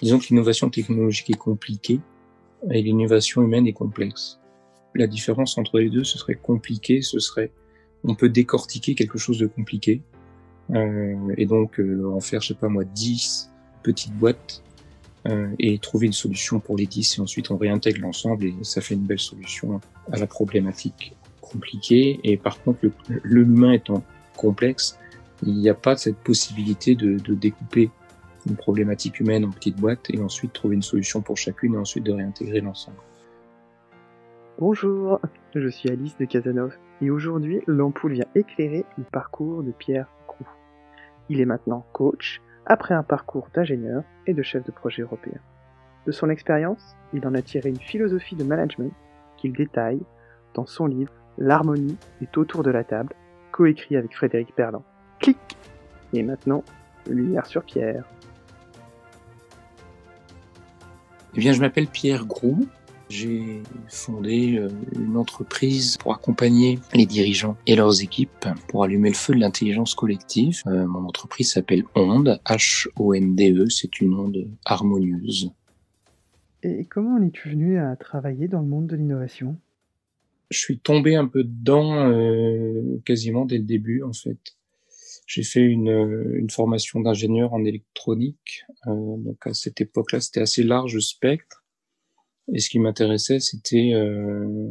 Disons que l'innovation technologique est compliquée et l'innovation humaine est complexe. La différence entre les deux, ce serait compliqué, on peut décortiquer quelque chose de compliqué et donc en faire, 10 petites boîtes et trouver une solution pour les 10 et ensuite on réintègre l'ensemble et ça fait une belle solution à la problématique compliquée. Et par contre, l'humain étant complexe, il n'y a pas cette possibilité de découper une problématique humaine en petites boîtes et ensuite trouver une solution pour chacune et ensuite de réintégrer l'ensemble. Bonjour, je suis Alice de Casanov et aujourd'hui l'ampoule vient éclairer le parcours de Pierre Groulx. Il est maintenant coach après un parcours d'ingénieur et de chef de projet européen. De son expérience, il en a tiré une philosophie de management qu'il détaille dans son livre L'harmonie est autour de la table, coécrit avec Frédéric Perland. Clic! Et maintenant, lumière sur Pierre. Eh bien, je m'appelle Pierre Groulx. J'ai fondé une entreprise pour accompagner les dirigeants et leurs équipes pour allumer le feu de l'intelligence collective. Mon entreprise s'appelle Onde, H-O-N-D-E, c'est une onde harmonieuse. Et comment en es-tu venu à travailler dans le monde de l'innovation ? Je suis tombé un peu dedans quasiment dès le début en fait. J'ai fait une formation d'ingénieur en électronique, donc à cette époque-là c'était assez large le spectre. Et ce qui m'intéressait, c'était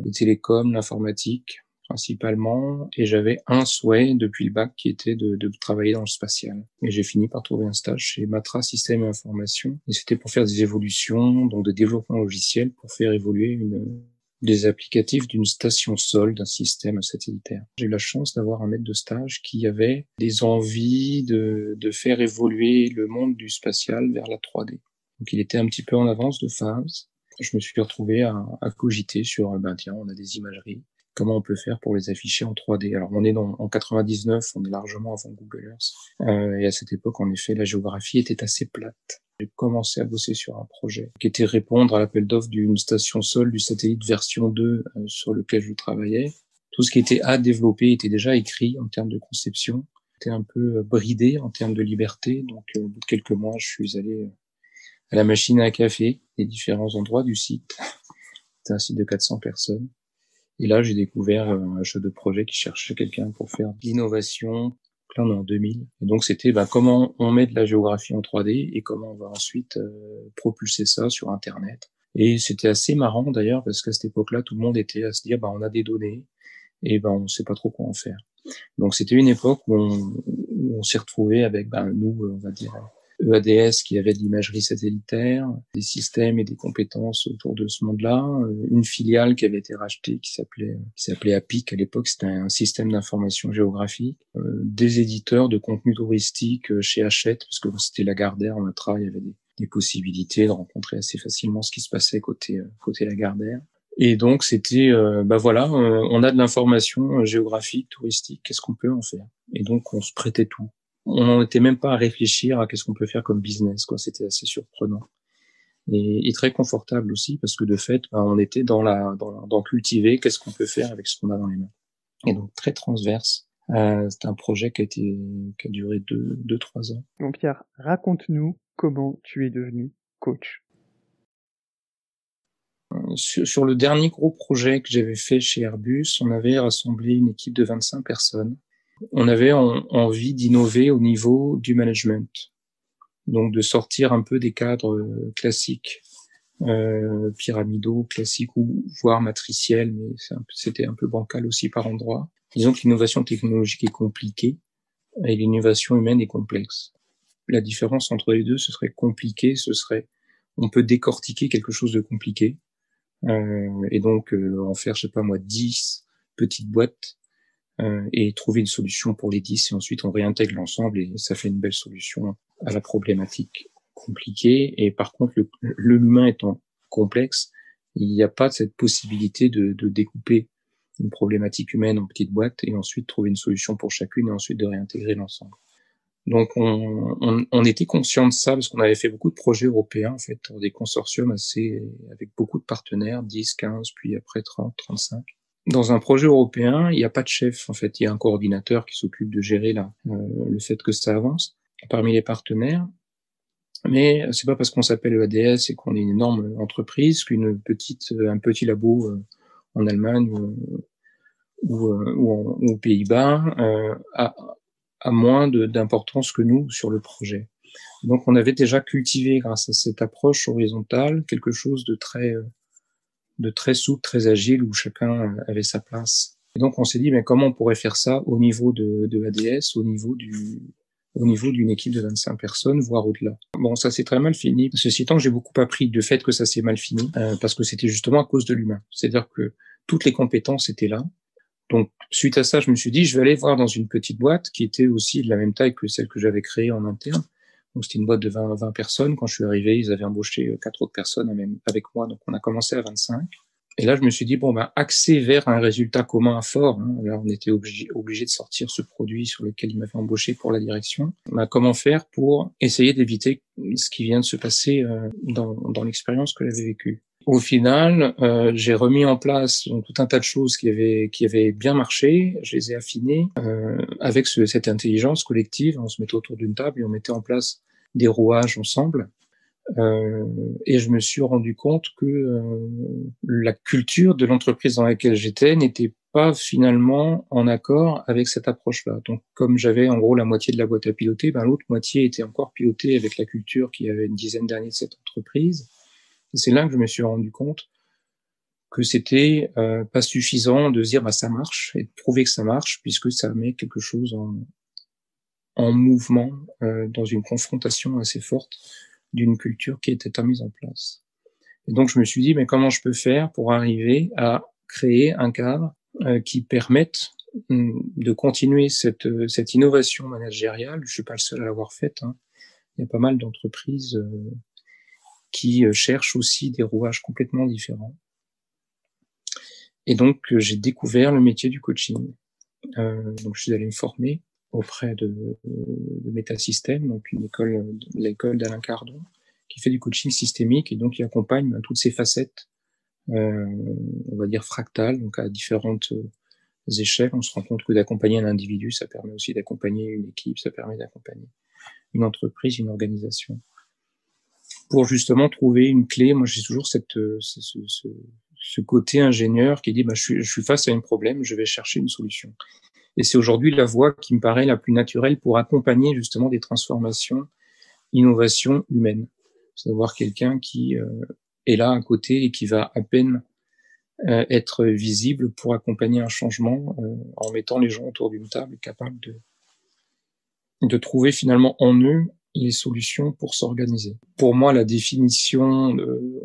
les télécoms, l'informatique principalement. Et j'avais un souhait depuis le bac qui était de travailler dans le spatial. Et j'ai fini par trouver un stage chez Matra Systèmes et Information. Et c'était pour faire des évolutions, donc de développement logiciel, pour faire évoluer des applicatifs d'une station sol d'un système satellitaire. J'ai eu la chance d'avoir un maître de stage qui avait des envies de faire évoluer le monde du spatial vers la 3D. Donc il était un petit peu en avance de phase. Je me suis retrouvé à cogiter sur, tiens, on a des imageries, comment on peut faire pour les afficher en 3D. Alors on est en 99, on est largement avant Google Earth. Et à cette époque, en effet, la géographie était assez plate. J'ai commencé à bosser sur un projet qui était répondre à l'appel d'offres d'une station sol du satellite version 2 sur lequel je travaillais. Tout ce qui était à développer était déjà écrit en termes de conception. C'était un peu bridé en termes de liberté. Donc au bout de quelques mois, je suis allé à la machine à café, les différents endroits du site. C'était un site de 400 personnes. Et là, j'ai découvert un chef de projet qui cherchait quelqu'un pour faire de l'innovation. Là, on est en 2000. Et donc, c'était comment on met de la géographie en 3D et comment on va ensuite propulser ça sur Internet. Et c'était assez marrant d'ailleurs parce qu'à cette époque-là, tout le monde était à se dire, on a des données et on sait pas trop quoi en faire. Donc, c'était une époque où on s'est retrouvé avec nous, on va dire, EADS qui avait de l'imagerie satellitaire, des systèmes et des compétences autour de ce monde-là, une filiale qui avait été rachetée qui s'appelait APIC à l'époque, c'était un système d'information géographique, des éditeurs de contenu touristique chez Hachette, parce que c'était Lagardère, Matra, il y avait des possibilités de rencontrer assez facilement ce qui se passait côté Lagardère. Et donc c'était on a de l'information géographique, touristique, qu'est-ce qu'on peut en faire? Et donc on se prêtait tout. On n'en était même pas à réfléchir à qu'est-ce qu'on peut faire comme business, quoi. C'était assez surprenant et très confortable aussi parce que de fait, on était dans cultiver qu'est-ce qu'on peut faire avec ce qu'on a dans les mains. Et donc très transverse. C'est un projet qui a duré 2-3 ans. Donc Pierre, raconte-nous comment tu es devenu coach. Sur le dernier gros projet que j'avais fait chez Airbus, on avait rassemblé une équipe de 25 personnes. On avait envie d'innover au niveau du management, donc de sortir un peu des cadres classiques, pyramidaux, classiques ou voire matriciels, mais c'était un peu bancal aussi par endroits. Disons que l'innovation technologique est compliquée et l'innovation humaine est complexe. La différence entre les deux, ce serait compliqué, on peut décortiquer quelque chose de compliqué et donc en faire, 10 petites boîtes et trouver une solution pour les 10 et ensuite on réintègre l'ensemble et ça fait une belle solution à la problématique compliquée. Et par contre, l'humain étant complexe, il n'y a pas cette possibilité de découper une problématique humaine en petites boîtes et ensuite trouver une solution pour chacune et ensuite de réintégrer l'ensemble. Donc on était conscient de ça parce qu'on avait fait beaucoup de projets européens en fait, des consortiums avec beaucoup de partenaires, 10, 15, puis après 30, 35. Dans un projet européen, il n'y a pas de chef en fait, il y a un coordinateur qui s'occupe de gérer le fait que ça avance parmi les partenaires. Mais c'est pas parce qu'on s'appelle EADS et qu'on est une énorme entreprise qu'un petit labo en Allemagne ou aux Pays-Bas a moins d'importance que nous sur le projet. Donc on avait déjà cultivé, grâce à cette approche horizontale, quelque chose de très souple, très agile, où chacun avait sa place. Et donc on s'est dit, mais comment on pourrait faire ça au niveau de ADS, au niveau d'une équipe de 25 personnes, voire au-delà. Bon, ça s'est très mal fini. Ceci étant, j'ai beaucoup appris du fait que ça s'est mal fini, parce que c'était justement à cause de l'humain. C'est-à-dire que toutes les compétences étaient là. Donc, suite à ça, je me suis dit, je vais aller voir dans une petite boîte qui était aussi de la même taille que celle que j'avais créée en interne. Donc, c'était une boîte de 20 personnes. Quand je suis arrivé, ils avaient embauché 4 autres personnes avec moi. Donc, on a commencé à 25. Et là, je me suis dit, bon, axé vers un résultat commun fort. Hein. Là, on était obligé de sortir ce produit sur lequel ils m'avaient embauché pour la direction. Comment faire pour essayer d'éviter ce qui vient de se passer dans l'expérience que j'avais vécue. Au final, j'ai remis en place tout un tas de choses qui avaient bien marché. Je les ai affinées avec cette intelligence collective. On se mettait autour d'une table et on mettait en place des rouages ensemble. Et je me suis rendu compte que la culture de l'entreprise dans laquelle j'étais n'était pas finalement en accord avec cette approche-là. Donc, comme j'avais en gros la moitié de la boîte à piloter, l'autre moitié était encore pilotée avec la culture qui avait une dizaine d'années de cette entreprise. Et c'est là que je me suis rendu compte que c'était pas suffisant de dire ça marche et de prouver que ça marche, puisque ça met quelque chose en mouvement dans une confrontation assez forte d'une culture qui était mise en place. Et donc je me suis dit, mais comment je peux faire pour arriver à créer un cadre qui permette de continuer cette innovation managériale. Je suis pas le seul à l'avoir faite. Hein. Il y a pas mal d'entreprises qui cherchent aussi des rouages complètement différents. Et donc j'ai découvert le métier du coaching. Donc je suis allé me former auprès de Métasystème, donc l'école d'Alain Cardon, qui fait du coaching systémique et donc qui accompagne toutes ces facettes, on va dire fractales, donc à différentes échelles. On se rend compte que d'accompagner un individu, ça permet aussi d'accompagner une équipe, ça permet d'accompagner une entreprise, une organisation. Pour justement trouver une clé, moi j'ai toujours ce côté ingénieur qui dit je suis face à un problème, je vais chercher une solution. Et c'est aujourd'hui la voie qui me paraît la plus naturelle pour accompagner justement des transformations, innovations humaines. C'est d'avoir quelqu'un qui est là à côté et qui va à peine être visible pour accompagner un changement en mettant les gens autour d'une table capables de trouver finalement en eux les solutions pour s'organiser. Pour moi, la définition,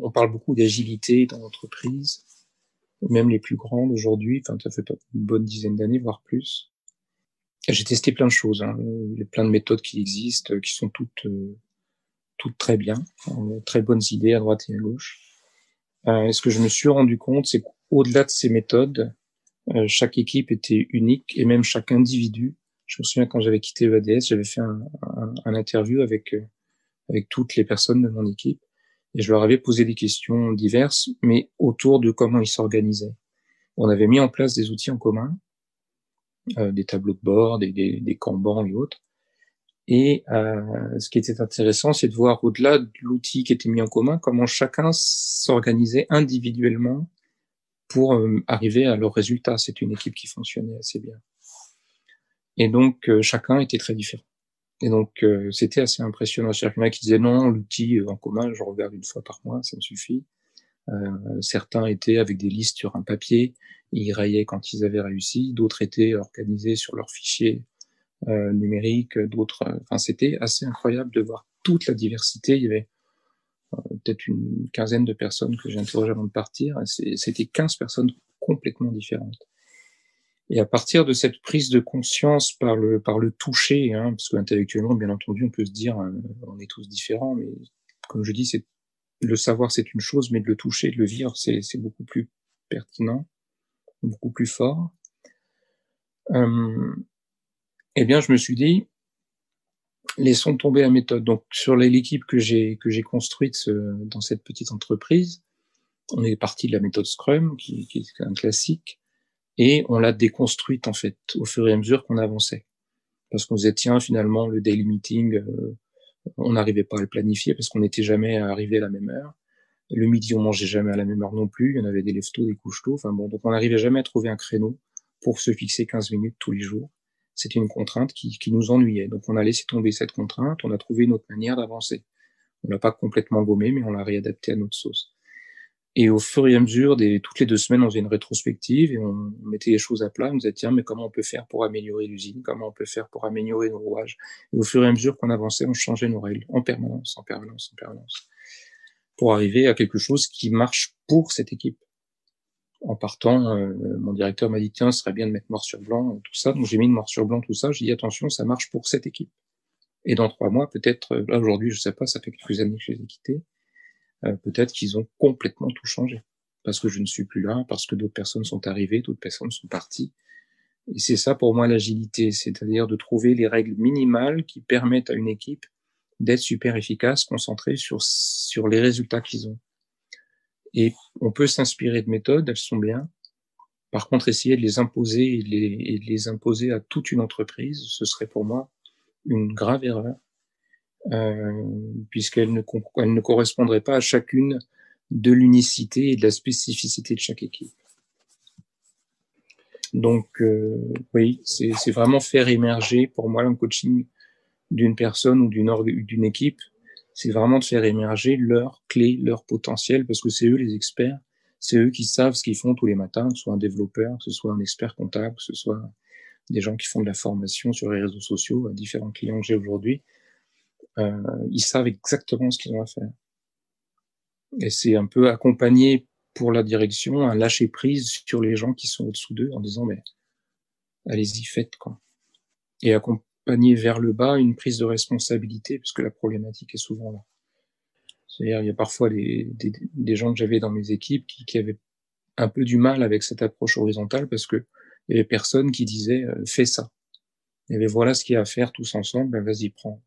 on parle beaucoup d'agilité dans l'entreprise, même les plus grandes aujourd'hui, ça fait une bonne dizaine d'années, voire plus. J'ai testé plein de choses, hein. Il y a plein de méthodes qui existent, qui sont toutes très bien, très bonnes idées à droite et à gauche. Et ce que je me suis rendu compte, c'est qu'au-delà de ces méthodes, chaque équipe était unique et même chaque individu. Je me souviens quand j'avais quitté EADS, j'avais fait un interview avec toutes les personnes de mon équipe et je leur avais posé des questions diverses, mais autour de comment ils s'organisaient. On avait mis en place des outils en commun, des tableaux de bord, des Kanban et autres. Et ce qui était intéressant, c'est de voir au-delà de l'outil qui était mis en commun, comment chacun s'organisait individuellement pour arriver à leur résultat. C'est une équipe qui fonctionnait assez bien. Et donc, chacun était très différent. Et donc, c'était assez impressionnant. C'est-à-dire qu'il y en a qui disaient non, l'outil en commun, je regarde une fois par mois, ça me suffit. Certains étaient avec des listes sur un papier, ils raillaient quand ils avaient réussi. D'autres étaient organisés sur leurs fichiers numériques. D'autres, c'était assez incroyable de voir toute la diversité. Il y avait peut-être une quinzaine de personnes que j'ai interrogées avant de partir. C'était 15 personnes complètement différentes. Et à partir de cette prise de conscience par le toucher, hein, parce qu'intellectuellement, bien entendu, on peut se dire, on est tous différents, mais comme je dis, le savoir, c'est une chose, mais de le toucher, de le vivre, c'est beaucoup plus pertinent, beaucoup plus fort. Eh bien, je me suis dit, laissons tomber la méthode. Donc, sur l'équipe que j'ai construite dans cette petite entreprise, on est parti de la méthode Scrum, qui est un classique, et on l'a déconstruite, en fait, au fur et à mesure qu'on avançait. Parce qu'on se disait, tiens, finalement, le daily meeting, On n'arrivait pas à le planifier parce qu'on n'était jamais arrivé à la même heure. Le midi, on mangeait jamais à la même heure non plus. Il y en avait des lève-tôt, des couche-tôt. Enfin bon, donc on n'arrivait jamais à trouver un créneau pour se fixer 15 minutes tous les jours. C'était une contrainte qui nous ennuyait. Donc on a laissé tomber cette contrainte. On a trouvé une autre manière d'avancer. On l'a pas complètement gommé, mais on l'a réadapté à notre sauce. Et au fur et à mesure, toutes les 2 semaines, on faisait une rétrospective et on mettait les choses à plat. On disait, tiens, mais comment on peut faire pour améliorer l'usine? Comment on peut faire pour améliorer nos rouages? Et au fur et à mesure qu'on avançait, on changeait nos règles en permanence, en permanence, en permanence, pour arriver à quelque chose qui marche pour cette équipe. En partant, mon directeur m'a dit, tiens, ce serait bien de mettre noir sur blanc, tout ça. Donc j'ai mis noir sur blanc tout ça. J'ai dit, attention, ça marche pour cette équipe. Et dans 3 mois, peut-être, là aujourd'hui, je sais pas, ça fait quelques années que je les ai quittés, peut-être qu'ils ont complètement tout changé. Parce que je ne suis plus là, parce que d'autres personnes sont arrivées, d'autres personnes sont parties. Et c'est ça pour moi l'agilité, c'est-à-dire de trouver les règles minimales qui permettent à une équipe d'être super efficace, concentrée sur les résultats qu'ils ont. Et on peut s'inspirer de méthodes, elles sont bien. Par contre, essayer de les imposer et de les imposer à toute une entreprise, ce serait pour moi une grave erreur, puisqu'elle ne correspondrait pas à chacune de l'unicité et de la spécificité de chaque équipe. Donc, oui, c'est vraiment faire émerger, pour moi, le coaching d'une personne ou d'une équipe, c'est vraiment de faire émerger leurs clés, leur potentiel, parce que c'est eux les experts, c'est eux qui savent ce qu'ils font tous les matins, que ce soit un développeur, que ce soit un expert comptable, que ce soit des gens qui font de la formation sur les réseaux sociaux, à différents clients que j'ai aujourd'hui, ils savent exactement ce qu'ils ont à faire. Et c'est un peu accompagner pour la direction un lâcher prise sur les gens qui sont au-dessous d'eux en disant mais allez-y, faites quoi. Et accompagner vers le bas une prise de responsabilité parce que la problématique est souvent là. C'est-à-dire il y a parfois des gens que j'avais dans mes équipes qui avaient un peu du mal avec cette approche horizontale parce que il y avait personne qui disait fais ça. Il y avait voilà ce qu'il y a à faire tous ensemble, ben vas-y prends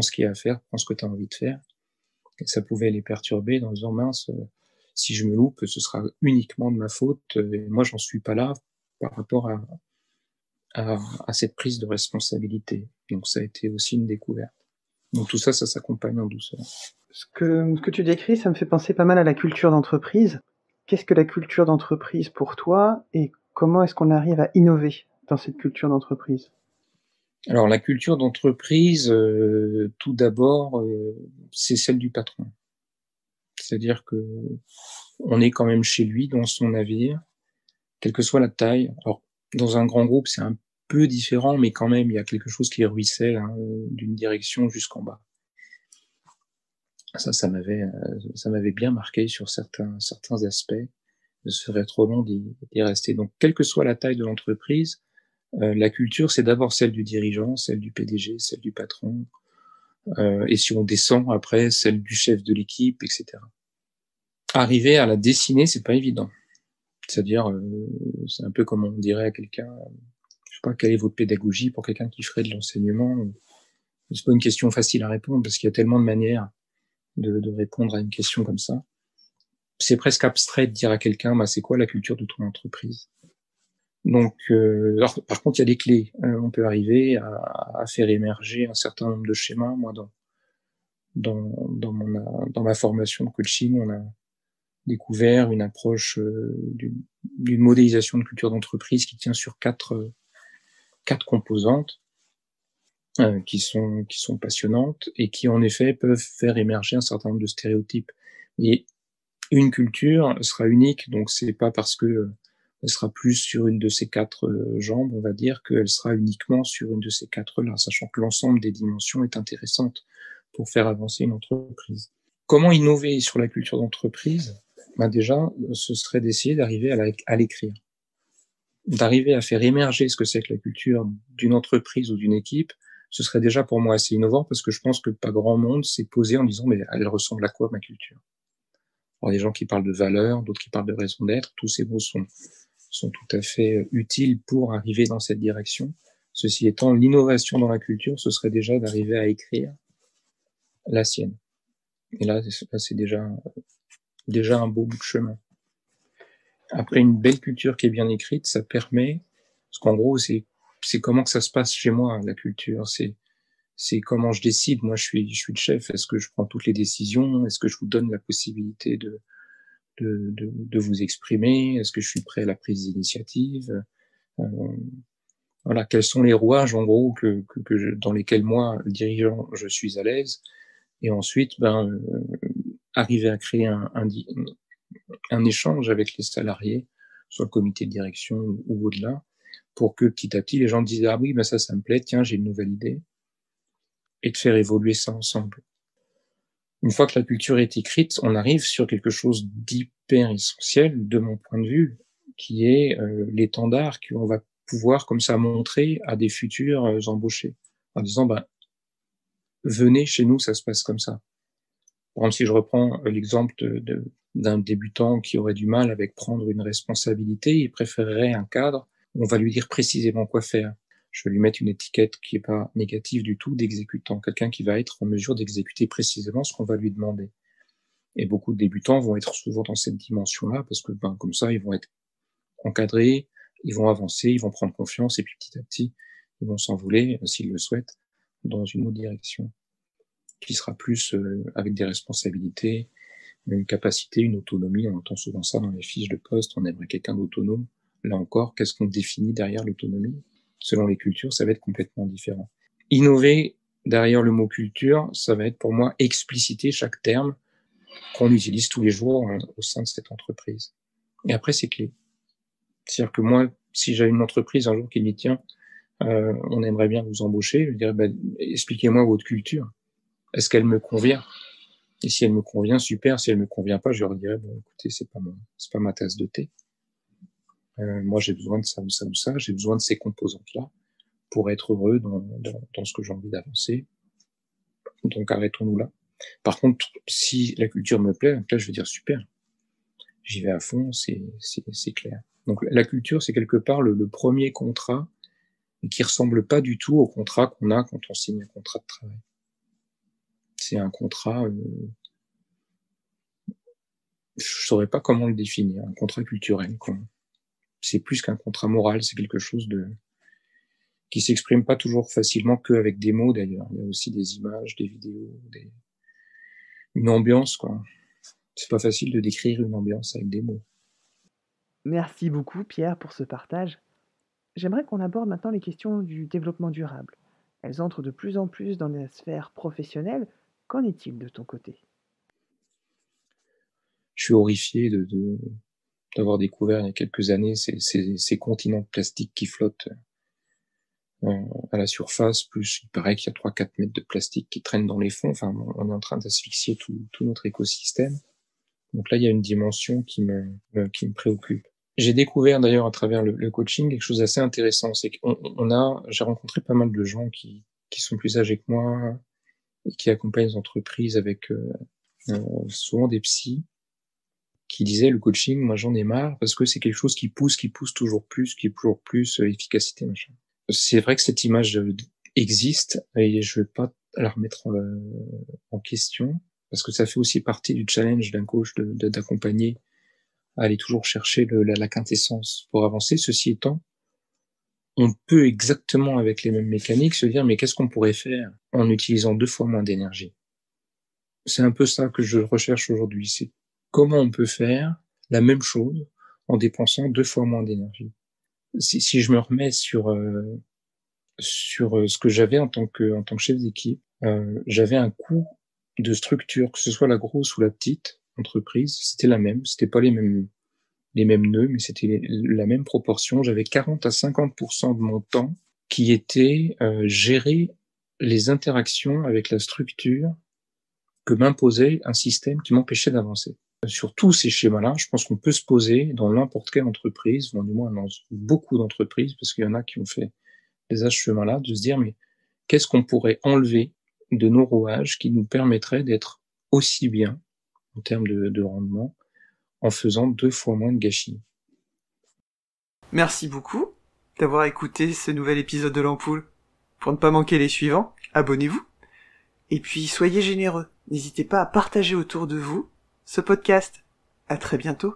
ce qu'il y a à faire, prends ce que tu as envie de faire. Et ça pouvait les perturber en disant mince, si je me loupe, ce sera uniquement de ma faute. Et moi, j'en suis pas là par rapport à cette prise de responsabilité. Donc ça a été aussi une découverte. Donc tout ça, ça s'accompagne en douceur. Ce que tu décris, ça me fait penser pas mal à la culture d'entreprise. Qu'est-ce que la culture d'entreprise pour toi et comment est-ce qu'on arrive à innover dans cette culture d'entreprise? Alors la culture d'entreprise, tout d'abord, c'est celle du patron. C'est-à-dire que on est quand même chez lui, dans son navire, quelle que soit la taille. Alors dans un grand groupe, c'est un peu différent, mais quand même, il y a quelque chose qui ruisselle d'une direction jusqu'en bas. Ça m'avait bien marqué sur certains aspects. Ce serait trop long d'y rester. Donc, quelle que soit la taille de l'entreprise, la culture, c'est d'abord celle du dirigeant, celle du PDG, celle du patron, et si on descend après, celle du chef de l'équipe, etc. Arriver à la dessiner, c'est pas évident. C'est-à-dire, c'est un peu comme on dirait à quelqu'un, je sais pas, quelle est votre pédagogie pour quelqu'un qui ferait de l'enseignement. C'est pas une question facile à répondre parce qu'il y a tellement de manières de répondre à une question comme ça. C'est presque abstrait de dire à quelqu'un, bah, c'est quoi la culture de ton entreprise? Donc, alors, par contre, il y a des clés. On peut arriver à faire émerger un certain nombre de schémas. Moi, dans ma formation de coaching, on a découvert une approche d'une modélisation de culture d'entreprise qui tient sur quatre composantes qui sont passionnantes et qui, en effet, peuvent faire émerger un certain nombre de stéréotypes. Et une culture sera unique, donc c'est pas parce que elle sera plus sur une de ces quatre jambes, on va dire, qu'elle sera uniquement sur une de ces quatre-là, sachant que l'ensemble des dimensions est intéressante pour faire avancer une entreprise. Comment innover sur la culture d'entreprise? Ben déjà, ce serait d'essayer d'arriver à l'écrire, d'arriver à faire émerger ce que c'est que la culture d'une entreprise ou d'une équipe. Ce serait déjà pour moi assez innovant parce que je pense que pas grand monde s'est posé en disant mais elle ressemble à quoi ma culture? Alors, des gens qui parlent de valeurs, d'autres qui parlent de raison d'être, tous ces mots sont tout à fait utiles pour arriver dans cette direction. Ceci étant, l'innovation dans la culture, ce serait déjà d'arriver à écrire la sienne. Et là c'est déjà un beau bout de chemin. Après, une belle culture qui est bien écrite, ça permet, parce qu'en gros, c'est comment que ça se passe chez moi, la culture. C'est comment je décide. Moi, je suis le chef. Est-ce que je prends toutes les décisions? Est-ce que je vous donne la possibilité de vous exprimer? Est-ce que je suis prêt à la prise d'initiative? Voilà, quels sont les rouages, en gros, dans lesquels moi, le dirigeant, je suis à l'aise. Et ensuite, arriver à créer un échange avec les salariés, soit le comité de direction ou au-delà, pour que petit à petit, les gens disent « Ah oui, ça me plaît, tiens, j'ai une nouvelle idée », et de faire évoluer ça ensemble. Une fois que la culture est écrite, on arrive sur quelque chose d'hyper essentiel, de mon point de vue, qui est l'étendard qu'on va pouvoir comme ça montrer à des futurs embauchés, en disant venez chez nous, ça se passe comme ça. Par exemple, si je reprends l'exemple d'un débutant qui aurait du mal avec prendre une responsabilité, il préférerait un cadre où on va lui dire précisément quoi faire. Je vais lui mettre une étiquette qui est pas négative du tout d'exécutant, quelqu'un qui va être en mesure d'exécuter précisément ce qu'on va lui demander. Et beaucoup de débutants vont être souvent dans cette dimension-là parce que comme ça, ils vont être encadrés, ils vont avancer, ils vont prendre confiance et puis petit à petit, ils vont s'envoler, s'ils le souhaitent, dans une autre direction qui sera plus avec des responsabilités, une capacité, une autonomie. On entend souvent ça dans les fiches de poste, on aimerait quelqu'un d'autonome. Là encore, qu'est-ce qu'on définit derrière l'autonomie? Selon les cultures, ça va être complètement différent. Innover derrière le mot culture, ça va être pour moi expliciter chaque terme qu'on utilise tous les jours au sein de cette entreprise. Et après, c'est clé. C'est-à-dire que moi, si j'avais une entreprise un jour qui me dit tiens, on aimerait bien vous embaucher, je dirais expliquez-moi votre culture. Est-ce qu'elle me convient? Et si elle me convient, super. Si elle me convient pas, je leur dirais écoutez, c'est pas ma tasse de thé. Moi, j'ai besoin de ça ou ça ou ça. J'ai besoin de ces composantes-là pour être heureux dans ce que j'ai envie d'avancer. Donc, arrêtons-nous là. Par contre, si la culture me plaît, là, je vais dire super. J'y vais à fond, c'est clair. Donc, la culture, c'est quelque part le premier contrat qui ressemble pas du tout au contrat qu'on a quand on signe un contrat de travail. C'est un contrat, je saurais pas comment le définir, un contrat culturel, quoi. C'est plus qu'un contrat moral, c'est quelque chose qui s'exprime pas toujours facilement qu'avec des mots, d'ailleurs. Il y a aussi des images, des vidéos, une ambiance, quoi. C'est pas facile de décrire une ambiance avec des mots. Merci beaucoup, Pierre, pour ce partage. J'aimerais qu'on aborde maintenant les questions du développement durable. Elles entrent de plus en plus dans la sphère professionnelle. Qu'en est-il de ton côté? Je suis horrifié d'avoir découvert il y a quelques années ces continents de plastique qui flottent à la surface, plus il paraît qu'il y a 3-4 mètres de plastique qui traînent dans les fonds. Enfin, on est en train d'asphyxier tout notre écosystème. Donc là, il y a une dimension qui me préoccupe. J'ai découvert d'ailleurs à travers le coaching quelque chose d'assez intéressant, c'est j'ai rencontré pas mal de gens qui sont plus âgés que moi et qui accompagnent les entreprises avec souvent des psys qui disaient le coaching, moi j'en ai marre parce que c'est quelque chose qui pousse toujours plus, qui est toujours plus efficacité, machin. C'est vrai que cette image existe et je vais pas la remettre en question parce que ça fait aussi partie du challenge d'un coach d'accompagner à aller toujours chercher la quintessence pour avancer. Ceci étant, on peut exactement avec les mêmes mécaniques se dire mais qu'est-ce qu'on pourrait faire en utilisant 2 fois moins d'énergie? C'est un peu ça que je recherche aujourd'hui, c'est comment on peut faire la même chose en dépensant 2 fois moins d'énergie. Si je me remets sur ce que j'avais en tant que chef d'équipe, j'avais un coût de structure, que ce soit la grosse ou la petite entreprise, c'était la même, c'était pas les mêmes nœuds, mais c'était la même proportion. J'avais 40 à 50% de mon temps qui était gérer les interactions avec la structure que m'imposait un système qui m'empêchait d'avancer. Sur tous ces schémas-là, je pense qu'on peut se poser dans n'importe quelle entreprise, ou du moins dans beaucoup d'entreprises, parce qu'il y en a qui ont fait à ce chemin-là, de se dire mais qu'est-ce qu'on pourrait enlever de nos rouages qui nous permettrait d'être aussi bien en termes de rendement en faisant 2 fois moins de gâchis. Merci beaucoup d'avoir écouté ce nouvel épisode de l'Ampoule. Pour ne pas manquer les suivants, abonnez-vous. Et puis soyez généreux. N'hésitez pas à partager autour de vous ce podcast. À très bientôt.